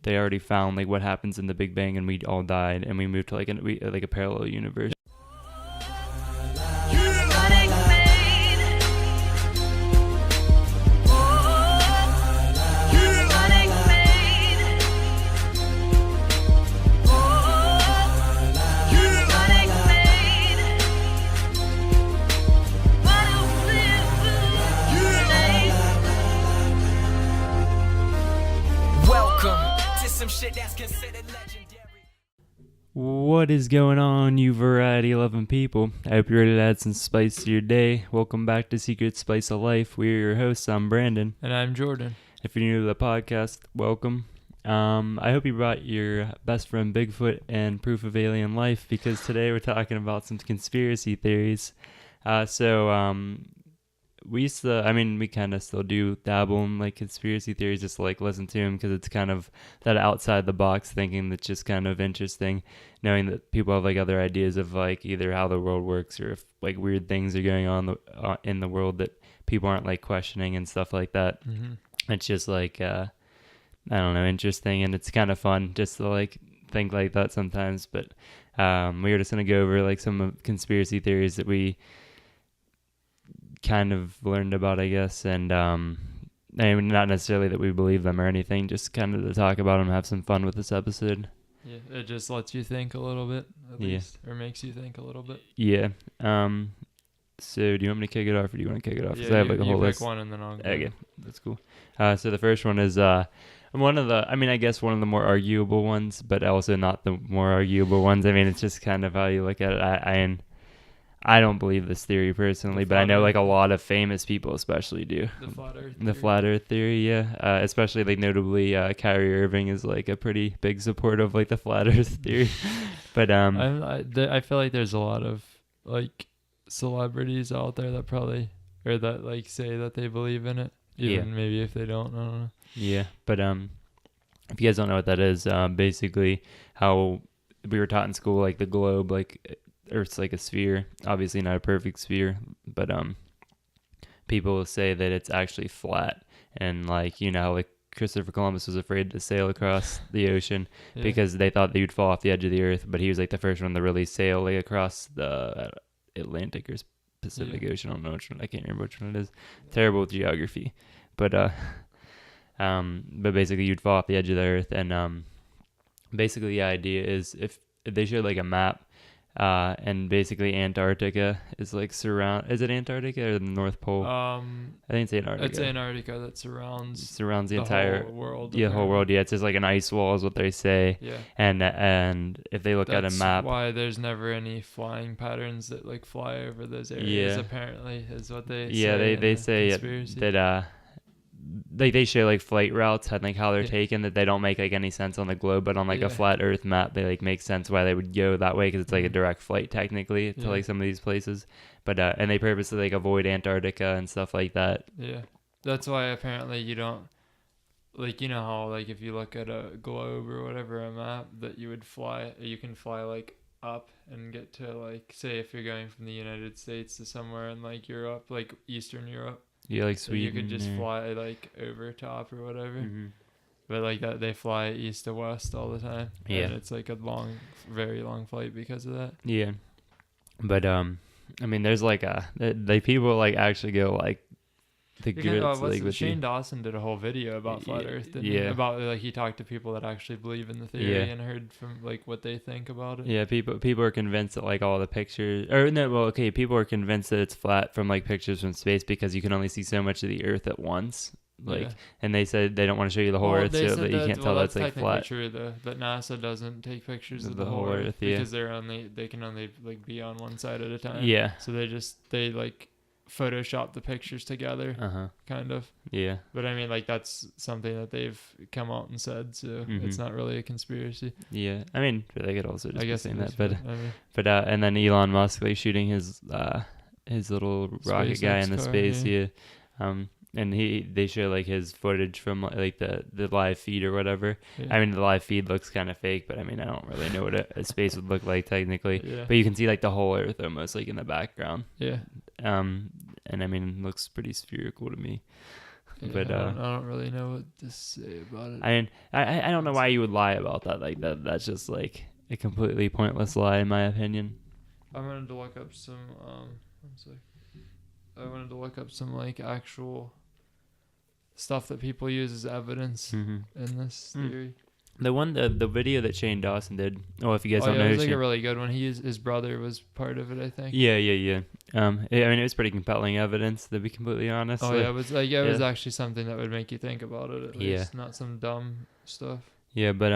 they already found like what happens in the Big Bang and we all died and we moved to like a parallel universe. What is going on, you variety-loving people? I hope you're ready to add some spice to your day. Welcome back to Secret Spice of Life. We're your hosts. I'm Brandon. And I'm Jordan. If you're new to the podcast, welcome. I hope you brought your best friend Bigfoot and proof of alien life, because today we're talking about some conspiracy theories. We kind of still do dabble in like conspiracy theories, just to, like listen to them, because it's kind of that outside the box thinking that's just kind of interesting, knowing that people have like other ideas of like either how the world works or if like weird things are going on in the world that people aren't like questioning and stuff like that. Mm-hmm. It's just like I don't know, interesting, and it's kind of fun just to like think like that sometimes. But we were just gonna go over like some conspiracy theories that we kind of learned about, I guess, and not necessarily that we believe them or anything, just kind of to talk about them, have some fun with this episode. Yeah, it just lets you think a little bit, at least, or makes you think a little bit. Yeah. So do you want me to kick it off, or do you want to kick it off? Yeah, I have like a whole list. Pick one and then I'll go. Okay, that's cool. So the first one is one of the more arguable ones, but also not the more arguable ones. I mean, it's just kind of how you look at it. I don't believe this theory personally, but I know like a lot of famous people especially do. The flat earth theory. The flat earth theory, yeah. Especially like notably Kyrie Irving is like a pretty big supporter of like the flat earth theory. But I feel like there's a lot of like celebrities out there that probably, or that like say that they believe in it, even maybe if they don't, I don't know. Yeah, but if you guys don't know what that is, basically how we were taught in school, like the globe, like Earth's like a sphere, obviously not a perfect sphere, but people say that it's actually flat, and like, you know, like Christopher Columbus was afraid to sail across the ocean because they thought they would fall off the edge of the Earth, but he was like the first one to really sail like across the Atlantic or Pacific Ocean. I don't know which one, I can't remember which one it is. Terrible with geography, but basically you'd fall off the edge of the Earth, and basically the idea is if they showed like a map. And basically Antarctica is like is it Antarctica or the North Pole? I think it's Antarctica. It's Antarctica that surrounds the entire whole world. Yeah, whole world. Yeah, it's just like an ice wall is what they say. Yeah. And if they look at a map, why there's never any flying patterns that like fly over those areas. Apparently, is what they say. Yeah, they say that like they show like flight routes and like how they're taken, that they don't make like any sense on the globe, but on like a flat earth map they like make sense why they would go that way, because it's like a direct flight technically to like some of these places, but and they purposely like avoid Antarctica and stuff like that. That's why apparently you don't, like, you know how like if you look at a globe or whatever, a map, that you can fly like up and get to like, say if you're going from the United States to somewhere in like Europe, like Eastern Europe. Yeah, like Sweden. You could just fly like over top or whatever. Mm-hmm. But like that, they fly east to west all the time. Yeah. And it's like a very long flight because of that. Yeah. But I mean, there's like people like actually go like the grits. Shane Dawson did a whole video about flat Earth. Didn't he? About like he talked to people that actually believe in the theory and heard from like what they think about it. Yeah, people are convinced that like all the pictures, people are convinced that it's flat from like pictures from space, because you can only see so much of the Earth at once. And they said they don't want to show you the whole Earth, so that you can't tell that's like flat. That's true, though. But NASA doesn't take pictures of the whole Earth because they can only like be on one side at a time. Yeah. So they like Photoshop the pictures together, kind of. Yeah. But I mean, like, that's something that they've come out and said, so it's not really a conspiracy. Yeah. I mean, they could also just be saying that, but and then Elon Musk like shooting his little rocket guy in the space, and they show like his footage from like the live feed or whatever. I mean, the live feed looks kind of fake, but I mean, I don't really know what a space would look like technically. But you can see like the whole Earth almost like in the background. And I mean, it looks pretty spherical to me. But I don't really know what to say about it. I don't know why you would lie about that. Like that's just like a completely pointless lie, in my opinion. I wanted to look up some I wanted to look up some like actual stuff that people use as evidence in this theory. The video that Shane Dawson did. Oh, if you guys don't know, it who was like Shane, a really good one. His brother was part of it, I think. yeah. I mean, it was pretty compelling evidence, to be completely honest. Oh Like, yeah, it was like it was actually something that would make you think about it at least, Yeah. not some dumb stuff. Yeah, but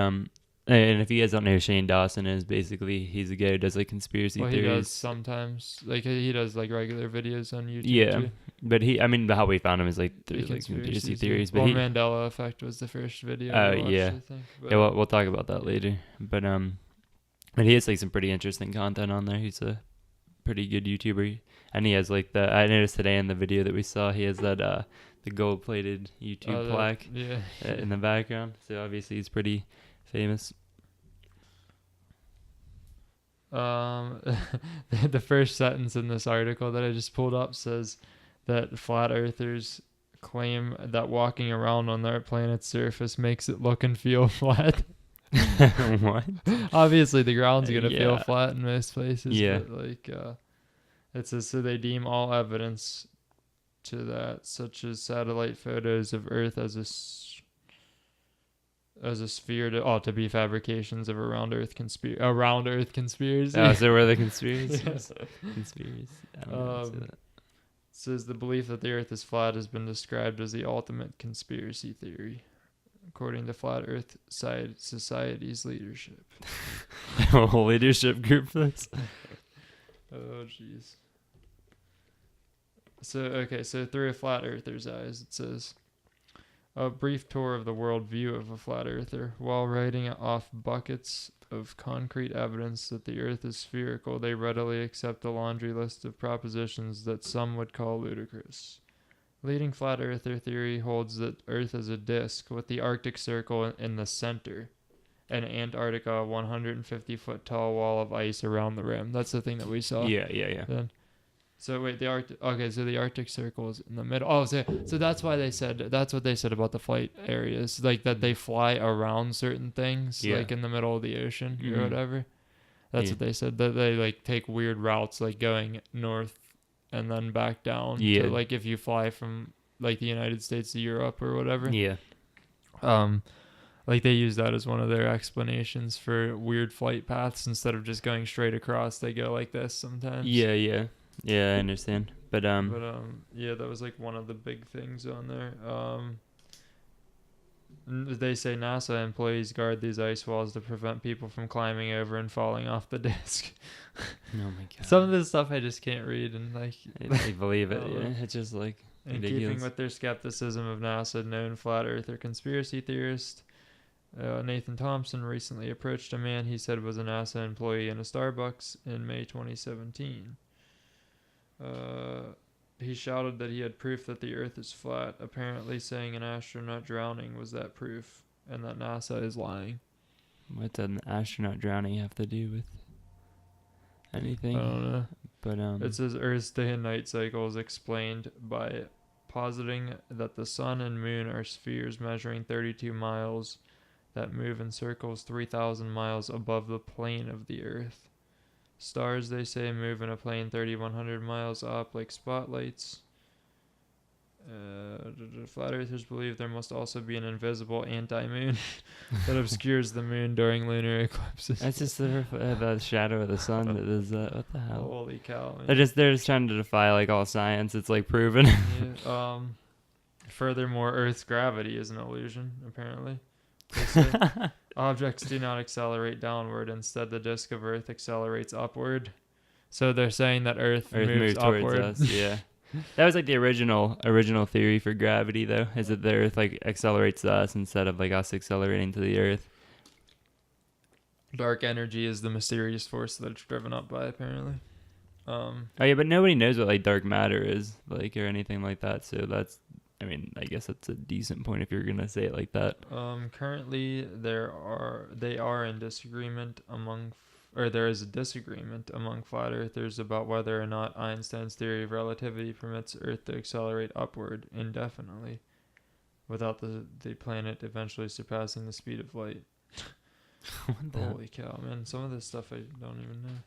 and if you guys don't know who Shane Dawson is, basically he's a guy who does like conspiracy Well, theories. he does sometimes. Like he does like regular videos on YouTube. Yeah, too. but I mean, how we found him is like through like conspiracy theories. But Mandela Effect was the first video. Oh, I watched, yeah. I think, but yeah, we'll talk about that later. But he has like some pretty interesting content on there. He's a pretty good YouTuber, and he has like I noticed today in the video that we saw, he has that the gold-plated YouTube plaque in the background. So obviously he's pretty famous. The first sentence in this article that I just pulled up says that flat earthers claim that walking around on their planet's surface makes it look and feel flat. What? Obviously the ground's gonna feel Yeah. flat in most places. Yeah. But like it says, so they deem all evidence to that, such as satellite photos of Earth as a sphere to be fabrications of around Earth conspiracy. Oh, so we're the conspiracies. Yes. Conspiracies. I don't know how to say that. Says the belief that the Earth is flat has been described as the ultimate conspiracy theory, according to Flat Earth Society's leadership. A whole leadership group for this. Oh, jeez. So through a flat earther's eyes, it says, a brief tour of the world view of a flat earther. While writing off buckets of concrete evidence that the earth is spherical, they readily accept a laundry list of propositions that some would call ludicrous. Leading flat earther theory holds that Earth is a disk with the Arctic Circle in the center and Antarctica a 150-foot tall wall of ice around the rim. That's the thing that we saw. Yeah. Then. So wait, the Arctic. Okay, so the Arctic Circle is in the middle. Oh, so that's why they said that's what they said about the flight areas, like that they fly around certain things, like in the middle of the ocean or whatever. That's what they said. That they like take weird routes, like going north and then back down. Yeah. To, like if you fly from like the United States to Europe or whatever. Yeah. Like they use that as one of their explanations for weird flight paths. Instead of just going straight across, they go like this sometimes. Yeah, I understand. But yeah, that was like one of the big things on there. They say NASA employees guard these ice walls to prevent people from climbing over and falling off the disc. oh my god. Some of this stuff I just can't read, and like I believe it. Yeah, it's just like in ridiculous. keeping with their skepticism of NASA, known flat earther conspiracy theorist Nathan Thompson recently approached a man he said was a NASA employee in a Starbucks in May 2017. He shouted that he had proof that the Earth is flat, apparently saying an astronaut drowning was that proof, and that NASA is lying. What does an astronaut drowning have to do with anything? I don't know. But It says Earth's day and night cycle is explained by positing that the sun and moon are spheres measuring 32 miles that move in circles 3,000 miles above the plane of the Earth. Stars, they say, move in a plane 3,100 miles up like spotlights. Flat earthers believe there must also be an invisible anti-moon that obscures the moon during lunar eclipses. that's just the shadow of the sun that is what the hell? Holy cow. Man. They're just trying to defy like all science. It's like proven. Yeah, furthermore, Earth's gravity is an illusion, apparently. They say objects do not accelerate downward. Instead, the disk of Earth accelerates upward. So they're saying that Earth moves towards upward. us. Yeah, that was like the original theory for gravity, though, is that the Earth like accelerates to us instead of like us accelerating to the Earth. Dark energy is the mysterious force that it's driven up by, apparently. Oh yeah, but nobody knows what like dark matter is, like, or anything like that. So that's, I mean, I guess that's a decent point if you're gonna say it like that. Currently, they are in disagreement there is a disagreement among flat earthers about whether or not Einstein's theory of relativity permits Earth to accelerate upward indefinitely. without the planet eventually surpassing the speed of light. Holy cow, man! Some of this stuff I don't even know.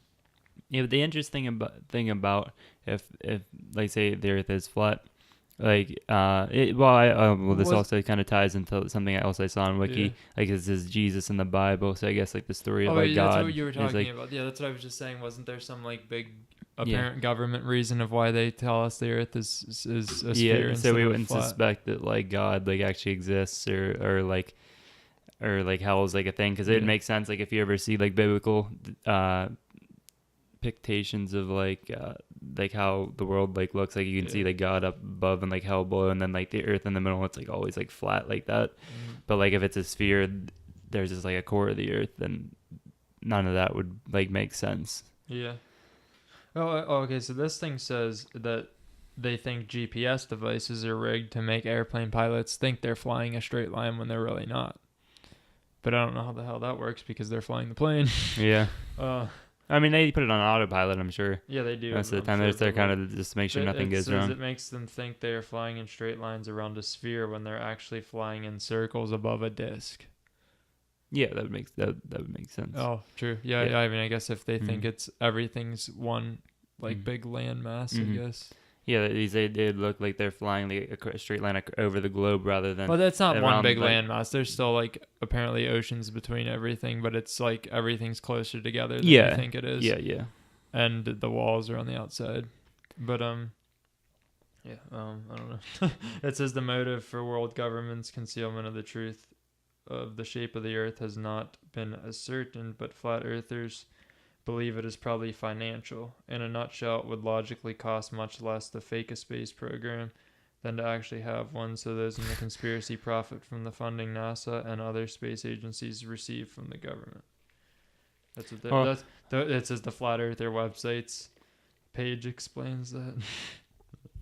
Yeah, but the interesting thing about if like say the Earth is flat, like this also kind of ties into something else I saw on Wiki. Yeah. Like it says Jesus in the Bible, so I guess like the story of Oh, like yeah, God. that's what you were is, talking like, about. Yeah, that's what I was just saying. Wasn't there some like big Yeah. apparent government reason of why they tell us the Earth is a sphere Yeah, instead so we of wouldn't flat? suspect that like God like actually exists or like hell is like a thing, because it would Yeah. make sense like if you ever see like biblical depictions of like how the world like looks, like you can see like God up above and like hell below, and then like the Earth in the middle, it's like always like flat like that. But like if it's a sphere, there's just like a core of the Earth, then none of that would like make sense. Yeah. Okay. So this thing says that they think GPS devices are rigged to make airplane pilots think they're flying a straight line when they're really not. But I don't know how the hell that works because they're flying the plane. Yeah. I mean, they put it on autopilot, I'm sure. Yeah, they do. Most of the time, they're kind of just to make sure nothing goes wrong. It makes them think they are flying in straight lines around a sphere when they're actually flying in circles above a disc. Yeah, that would make sense. Oh, true. Yeah. I mean, I guess if they think everything's one like big land mass, I guess. Yeah, they look like they're flying like a straight line over the globe rather than. Well, that's not one big like, landmass. There's still like apparently oceans between everything, but it's like everything's closer together than you think it is. Yeah. And the walls are on the outside. But I don't know. It says the motive for world government's concealment of the truth of the shape of the Earth has not been as certain, but flat earthers believe it is probably financial. In a nutshell, it would logically cost much less to fake a space program than to actually have one, so those in the conspiracy profit from the funding NASA and other space agencies receive from the government. That's what it says. The Flat Earther website's page explains that.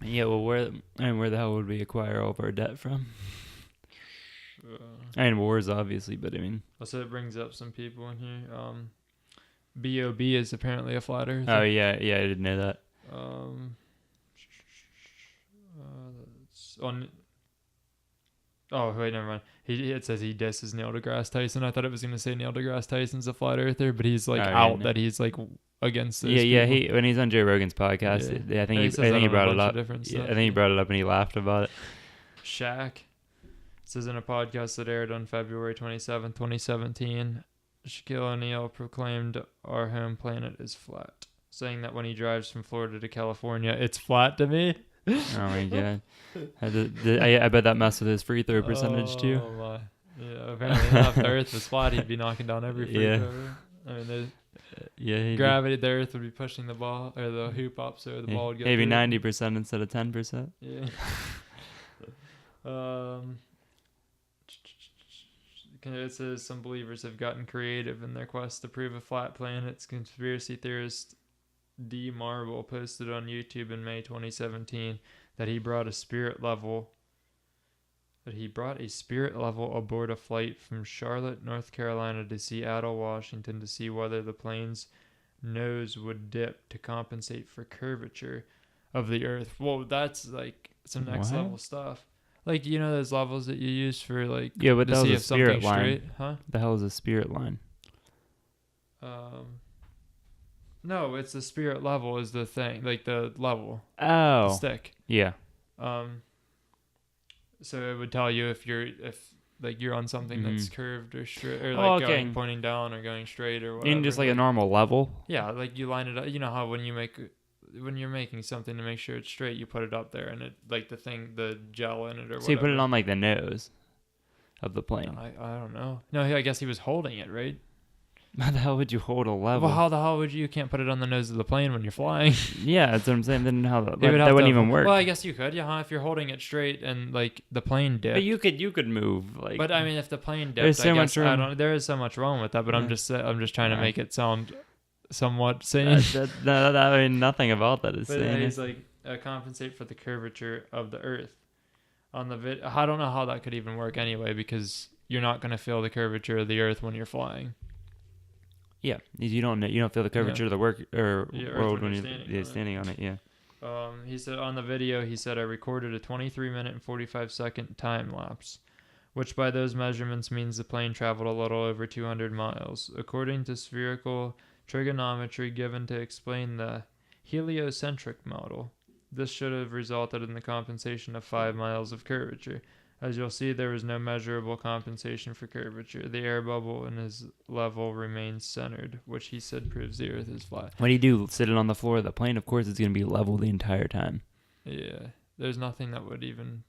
Yeah, well, where the hell would we acquire all of our debt from? I mean, wars, obviously, but I mean. Also, it brings up some people in here. B.O.B. is apparently a flat earther. Oh, yeah, I didn't know that. Oh, wait, never mind. It says he disses Neil deGrasse Tyson. I thought it was going to say Neil deGrasse Tyson's a flat earther, but he's like that he's like against this. Yeah, when he's on Joe Rogan's podcast, I think he brought it up. I think he brought it up and he laughed about it. Shaq. It says in a podcast that aired on February 27, 2017, Shaquille O'Neal proclaimed our home planet is flat, saying that when he drives from Florida to California, it's flat to me. Oh my god! I bet that messed with his free throw percentage too. Oh my! Yeah, apparently if the Earth was flat, he'd be knocking down every free throw. I mean, gravity, the Earth would be pushing the ball or the hoop up, so the ball would go. Maybe 90% instead of 10%. Yeah. It says some believers have gotten creative in their quest to prove a flat planet's conspiracy theorist D. Marble posted on YouTube in May 2017 that he brought a spirit level aboard a flight from Charlotte, North Carolina to Seattle, Washington to see whether the plane's nose would dip to compensate for curvature of the Earth. Whoa, that's like some next level stuff. Like, you know those levels that you use for like but to see if something's straight, huh? The hell is a spirit line? No, it's the spirit level is the thing, like the level. Oh. The stick. Yeah. So it would tell you if you're on something that's curved or straight, or like pointing down or going straight or whatever. In just like a normal level. Yeah, like you line it up. You know how when you're making something to make sure it's straight, you put it up there and it like the gel in it or whatever. So you put it on like the nose of the plane. I don't know. No, I guess he was holding it, right? How the hell would you hold a level? Well, how the hell would you can't put it on the nose of the plane when you're flying? Yeah, that's what I'm saying. Then how that wouldn't even work. Well, I guess you could, yeah, if you're holding it straight and like the plane dipped. But you could move like. But I mean, if the plane dipped, there is so much wrong with that. But I'm just trying to make it sound somewhat sane. I mean, nothing about that is but sane. He's like compensate for the curvature of the Earth on the I don't know how that could even work anyway, because you're not going to feel the curvature of the Earth when you're flying. Yeah, you don't feel the curvature of the world when you're standing on it. Yeah. He said on the video, he said, I recorded a 23-minute and 45-second time lapse, which by those measurements means the plane traveled a little over 200 miles. According to spherical trigonometry given to explain the heliocentric model, this should have resulted in the compensation of 5 miles of curvature. As you'll see, there was no measurable compensation for curvature. The air bubble in his level remains centered, which he said proves the Earth is flat. What do you do? Sit it on the floor of the plane? Of course, it's going to be level the entire time. Yeah, there's nothing that would even.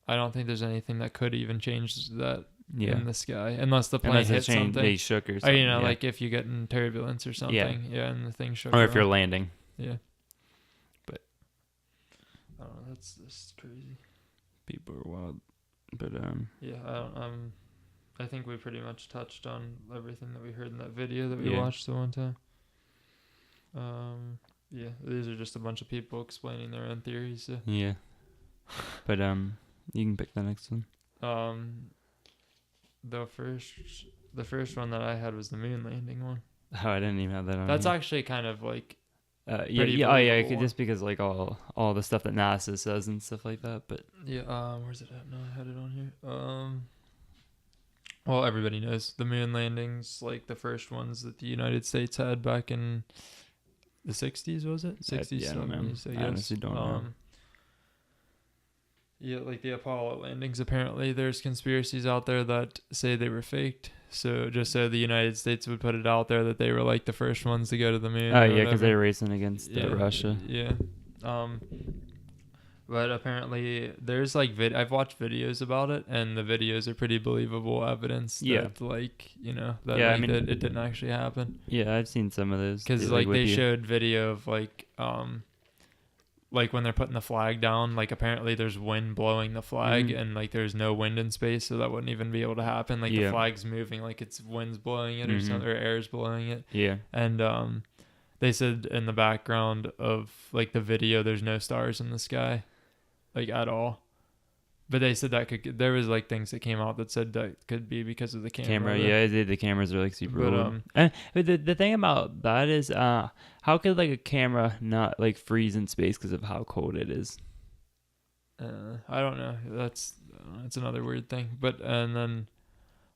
I don't think there's anything that could even change that in the sky, unless the plane hit something. They shook or something. Or, like if you get in turbulence or something. Yeah, and the thing shook. Or if you're landing. Yeah. But I don't know. That's crazy. People are wild. But yeah, I think we pretty much touched on everything that we heard in that video that we watched the one time. Yeah, these are just a bunch of people explaining their own theories. So. Yeah. But you can pick the next one. The first one that I had was the moon landing one. Oh, I didn't even have that on. That's actually kind of like. Just because like all the stuff that NASA says and stuff like that, but where's it at? No, I had it on here. Well, everybody knows the moon landings, like the first ones that the United States had back in the 60s, was it? 60s, I don't know. 70s, I guess. I honestly don't know. Yeah, like the Apollo landings, apparently there's conspiracies out there that say they were faked. So just so the United States would put it out there that they were like the first ones to go to the moon. Oh yeah, because they were racing against Russia. Yeah. But apparently there's like I've watched videos about it, and the videos are pretty believable evidence that that it didn't actually happen. Yeah, I've seen some of those. Because like they showed video of like when they're putting the flag down, like apparently there's wind blowing the flag, and like there's no wind in space, so that wouldn't even be able to happen. Like the flag's moving, like it's wind's blowing it or something, or air's blowing it. Yeah. And they said in the background of like the video, there's no stars in the sky, like at all. But they said that there was like things that came out that said that could be because of the camera. The cameras are like super old. But the thing about that is, how could like a camera not like freeze in space because of how cold it is? I don't know. That's another weird thing. But and then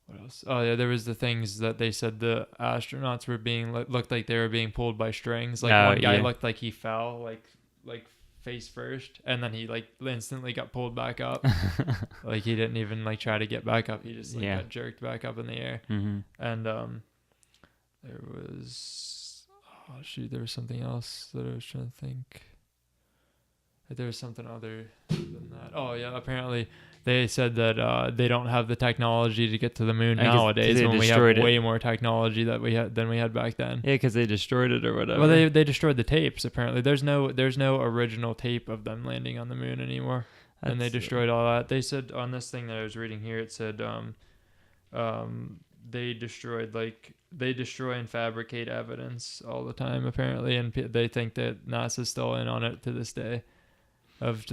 what else? Oh yeah, there was the things that they said the astronauts were being looked like they were being pulled by strings. Like one guy looked like he fell like face first, and then he like instantly got pulled back up. Like he didn't even like try to get back up, he just got jerked back up in the air. And there was there was something else that I was trying to think. There was something other than that. Oh yeah, apparently they said that they don't have the technology to get to the moon nowadays, when we have way more technology than we had back then. Yeah, because they destroyed it or whatever. Well, they destroyed the tapes. Apparently, there's no original tape of them landing on the moon anymore, and they destroyed all that. They said on this thing that I was reading here, it said they destroy and fabricate evidence all the time apparently, and they think that NASA's still in on it to this day. Of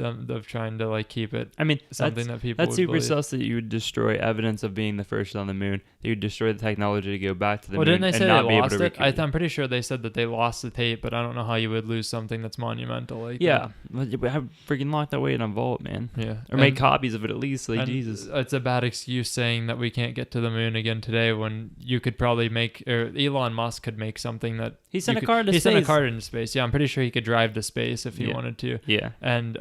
trying to like keep it. I mean, something that people. That's super sus that you would destroy evidence of being the first on the moon. That you would destroy the technology to go back to the moon. Didn't they say they lost it? I'm pretty sure they said that they lost the tape, but I don't know how you would lose something that's monumental like that. Have freaking locked that way in a vault, man. Yeah, or make copies of it at least. Like Jesus, it's a bad excuse saying that we can't get to the moon again today when you could probably make, or Elon Musk could make something that he sent a car into space. He sent a car into space. Yeah, I'm pretty sure he could drive to space if he wanted to. Yeah, and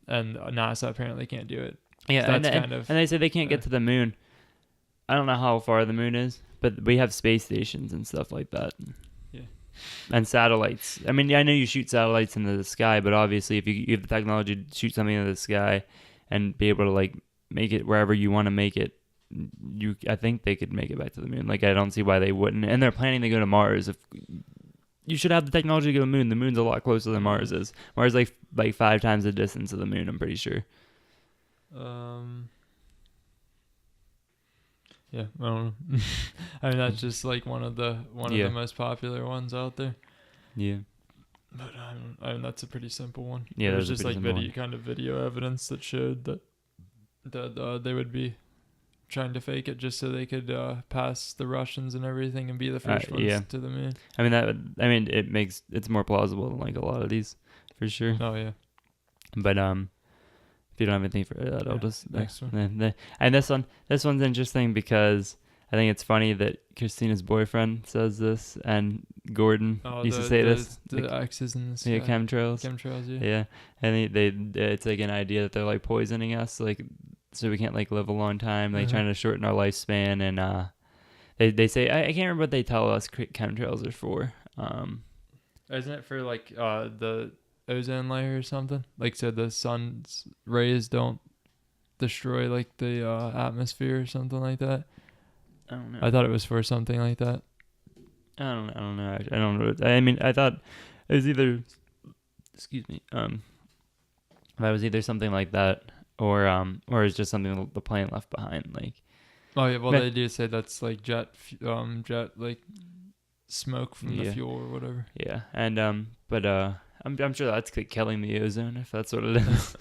NASA apparently can't do it. Yeah, so and they say they can't get to the moon. I don't know how far the moon is, but we have space stations and stuff like that. Yeah, and satellites. I mean, I know you shoot satellites into the sky, but obviously, if you have the technology to shoot something into the sky and be able to like make it wherever you want to make it, I think they could make it back to the moon. Like, I don't see why they wouldn't. And they're planning to go to Mars. If you should have the technology to go to the moon. The moon's a lot closer than Mars is. Mars is like 5 times the distance of the moon, I'm pretty sure. Yeah, I don't know. I mean, that's just like one of the most popular ones out there. Yeah. But I mean, that's a pretty simple one. Yeah, there's just like video evidence that showed that they would be trying to fake it just so they could pass the Russians and everything and be the first ones to the moon. I mean it's more plausible than like a lot of these for sure. Oh yeah. But if you don't have anything for that, I'll just next one. And this one's interesting because I think it's funny that Christina's boyfriend says this, and Gordon used to say this. The X's in the sky. Yeah, chemtrails. Chemtrails, yeah. Yeah, and they it's like an idea that they're like poisoning us, like so we can't like live a long time, like trying to shorten our lifespan, and they say I can't remember what they tell us chemtrails are for. Isn't it for like the ozone layer or something? Like so the sun's rays don't destroy like the atmosphere or something like that. I don't know. I thought it was for something like that. I don't know. I don't know. I mean, I thought it was either. Excuse me. That was either something like that, or it's just something the plane left behind. Like. Oh yeah, well they do say that's like jet like smoke from the fuel or whatever. Yeah, and but I'm sure that's killing the ozone if that's what it is.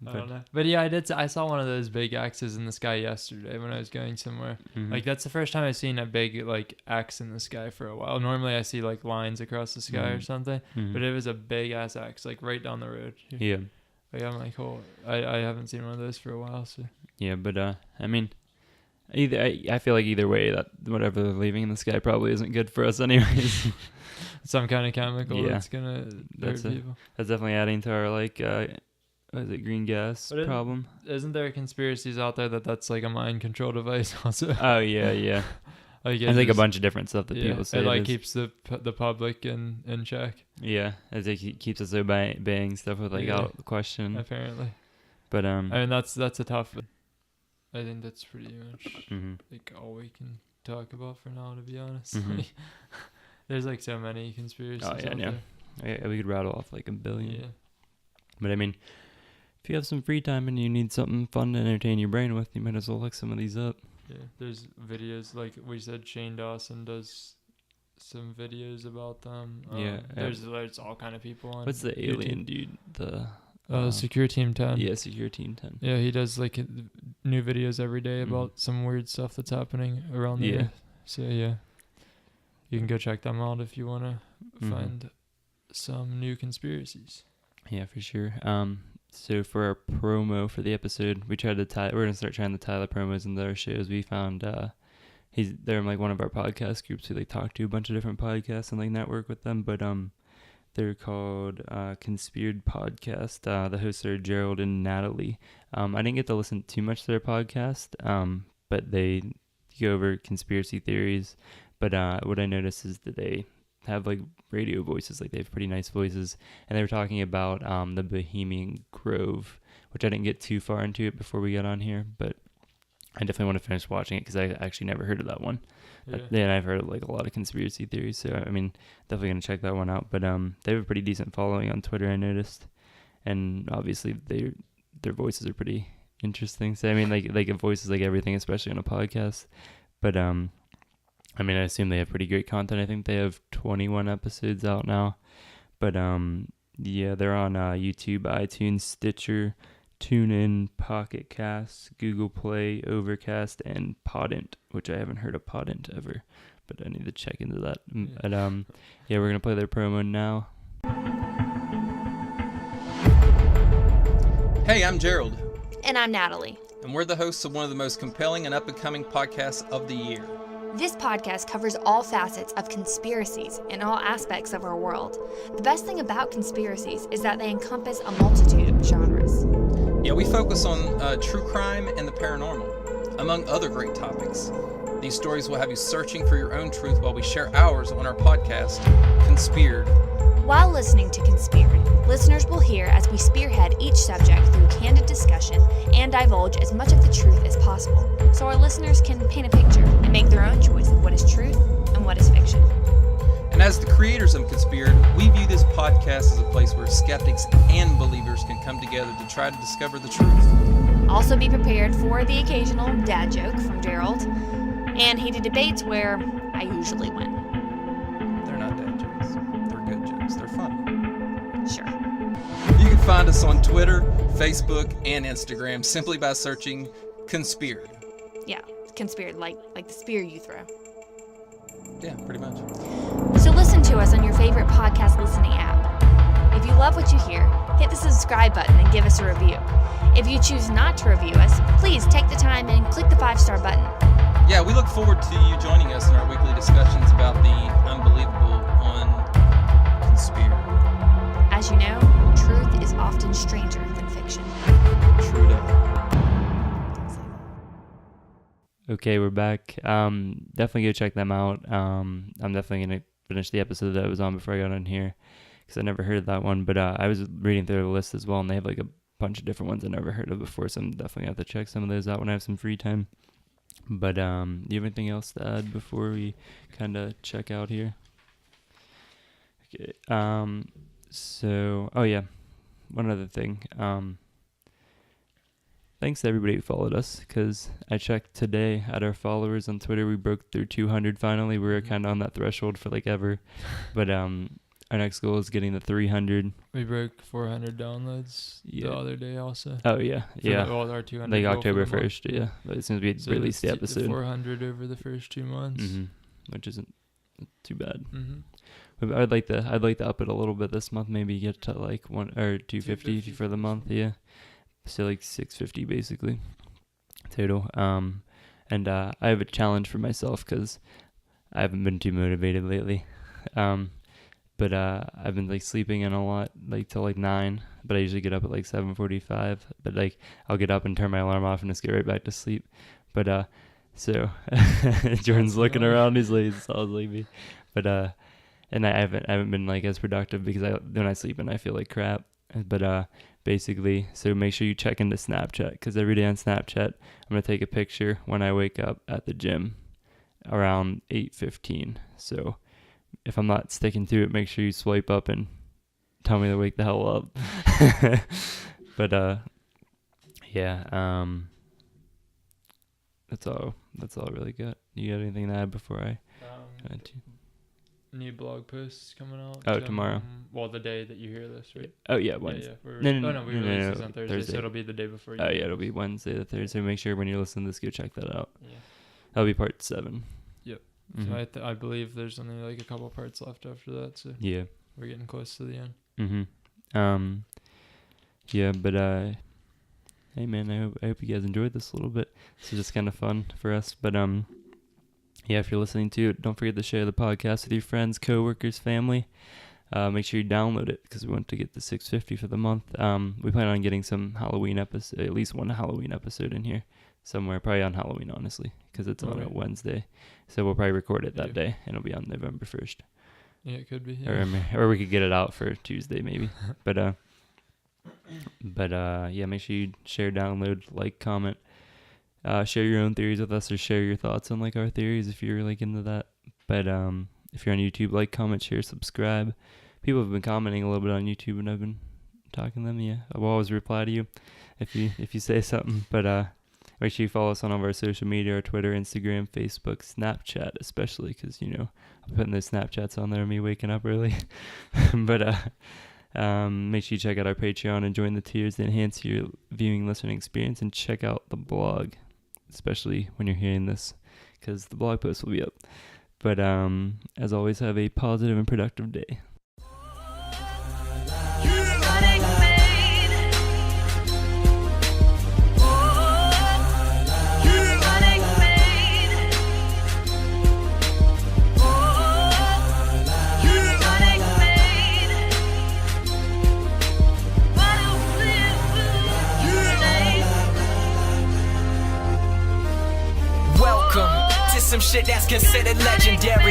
I don't know. But yeah, I saw one of those big X's in the sky yesterday when I was going somewhere. Mm-hmm. Like that's the first time I've seen a big like X in the sky for a while. Normally I see like lines across the sky or something, but it was a big ass X like right down the road. Yeah. Like I'm like, oh, I haven't seen one of those for a while. So. Yeah, but I mean, I feel like either way that whatever they're leaving in the sky probably isn't good for us anyways. Some kind of chemical that's gonna hurt people. That's definitely adding to our like. Is it green gas problem? Isn't there conspiracies out there that's like a mind control device also? Oh yeah. Like there's like a bunch of different stuff that people say. It like keeps the public in check. Yeah, as it keeps us obeying stuff with like out the question. Apparently. But I mean that's a tough. I think that's pretty much like all we can talk about for now, to be honest. There's like so many conspiracies. Oh yeah, yeah. We could rattle off like a billion. Yeah. But I mean, if you have some free time and you need something fun to entertain your brain with, you might as well look some of these up. Yeah, there's videos like we said. Shane Dawson does some videos about them. There's all kind of people on. What's the alien dude? The Secure Team 10. Yeah, Secure Team 10. Yeah, he does like new videos every day about some weird stuff that's happening around the Earth. So yeah, you can go check them out if you want to find some new conspiracies. Yeah, for sure. So for our promo for the episode, we're gonna start trying to tie the promos into our shows. We found they're in like one of our podcast groups. We like talk to a bunch of different podcasts and like network with them, but they're called Conspeared Podcast. The hosts are Gerald and Natalie. I didn't get to listen too much to their podcast, but they go over conspiracy theories. But what I noticed is that they have like radio voices, like they have pretty nice voices, and they were talking about the Bohemian Grove, which I didn't get too far into it before we got on here, but I definitely want to finish watching it because I actually never heard of that one. And I've heard like a lot of conspiracy theories, so I mean, definitely gonna check that one out. But they have a pretty decent following on Twitter, I noticed, and obviously their voices are pretty interesting. So I mean, like a voice is like everything, especially on a podcast. But I mean, I assume they have pretty great content. I think they have 21 episodes out now. But yeah, they're on YouTube, iTunes, Stitcher, TuneIn, Pocket Casts, Google Play, Overcast, and Podint, which I haven't heard of Podint ever, but I need to check into that. But yeah, we're gonna play their promo now. Hey, I'm Gerald. And I'm Natalie. And we're the hosts of one of the most compelling and up-and-coming podcasts of the year. This podcast covers all facets of conspiracies in all aspects of our world. The best thing about conspiracies is that they encompass a multitude of genres. Yeah, we focus on true crime and the paranormal, among other great topics. These stories will have you searching for your own truth while we share ours on our podcast, Conspeared. While listening to Conspeared, listeners will hear as we spearhead each subject through candid discussion and divulge as much of the truth as possible, so our listeners can paint a picture and make their own choice of what is truth and what is fiction. And as the creators of Conspeared, we view this podcast as a place where skeptics and believers can come together to try to discover the truth. Also be prepared for the occasional dad joke from Gerald, and heated debates where I usually win. They're not dad jokes. They're good jokes. They're funny. Sure. You can find us on Twitter, Facebook, and Instagram simply by searching Conspeared. Yeah, Conspeared, like the spear you throw. Yeah, pretty much. So listen to us on your favorite podcast listening app. If you love what you hear, hit the subscribe button and give us a review. If you choose not to review us, please take the time and click the 5-star button. Yeah, we look forward to you joining us in our weekly discussions about the unbelievable on Conspeared. As you know, truth is often stranger than fiction. True that. Okay, we're back. Definitely go check them out. I'm definitely going to finish the episode that I was on before I got on here, because I never heard of that one. But I was reading through the list as well, and they have like a bunch of different ones I never heard of before, so I'm definitely going to have to check some of those out when I have some free time. But do you have anything else to add before we kind of check out here? Okay. So, oh yeah, one other thing. Thanks to everybody who followed us, because I checked today at our followers on Twitter. We broke through 200 finally. We were kind of on that threshold for like ever. But our next goal is getting to 300. We broke 400 downloads the other day also. Oh, yeah. Yeah. Our 200 like goal October for the 1st, yeah. But as soon as we release the episode. 400 over the first 2 months. Mm-hmm. Which isn't too bad. Mm-hmm. I'd like to up it a little bit this month. Maybe get to like 250 for the month, yeah. So like 650 basically total. And I have a challenge for myself because I haven't been too motivated lately. But I've been like sleeping in a lot, like till like 9. But I usually get up at like 7:45. But like I'll get up and turn my alarm off and just get right back to sleep. But so Jordan's looking around. He's like, it's all sleepy. But and I haven't been like as productive because when I sleep and I feel like crap. But basically, so make sure you check into Snapchat, because every day on Snapchat I'm going to take a picture when I wake up at the gym around 8:15. So if I'm not sticking to it, make sure you swipe up and tell me to wake the hell up. But yeah, that's all I really got. You got anything to add before I new blog posts coming out. Oh, tomorrow. Well, the day that you hear this, right? Oh yeah, Wednesday. We release this on Thursday, so it'll be the day before. Oh yeah, it'll be Wednesday or Thursday. Make sure when you're listening to this, go check that out. Yeah. That'll be part 7. Yep. Mm-hmm. So I believe there's only like a couple parts left after that. So yeah, we're getting close to the end. Mm-hmm. Yeah, but hey man, I hope you guys enjoyed this a little bit. This is just kind of fun for us, but yeah, if you're listening to it, don't forget to share the podcast with your friends, coworkers, family. Make sure you download it, because we want to get to 650 for the month. We plan on getting some Halloween episode, at least one Halloween episode in here somewhere, probably on Halloween, honestly, because it's on a Wednesday. So we'll probably record it that day, and it'll be on November 1st. Yeah, it could be. Yeah. Or we could get it out for Tuesday maybe. But yeah, make sure you share, download, like, comment. Share your own theories with us, or share your thoughts on like our theories if you're like into that. But if you're on YouTube, like, comment, share, subscribe. People have been commenting a little bit on YouTube, and I've been talking to them. Yeah, I'll always reply to you if you say something. But make sure you follow us on all of our social media: our Twitter, Instagram, Facebook, Snapchat, especially, because I'm putting those Snapchats on there of me waking up early. But make sure you check out our Patreon and join the tiers to enhance your viewing, listening experience, and check out the blog, especially when you're hearing this, because the blog post will be up. But as always, have a positive and productive day. Some shit that's considered legendary.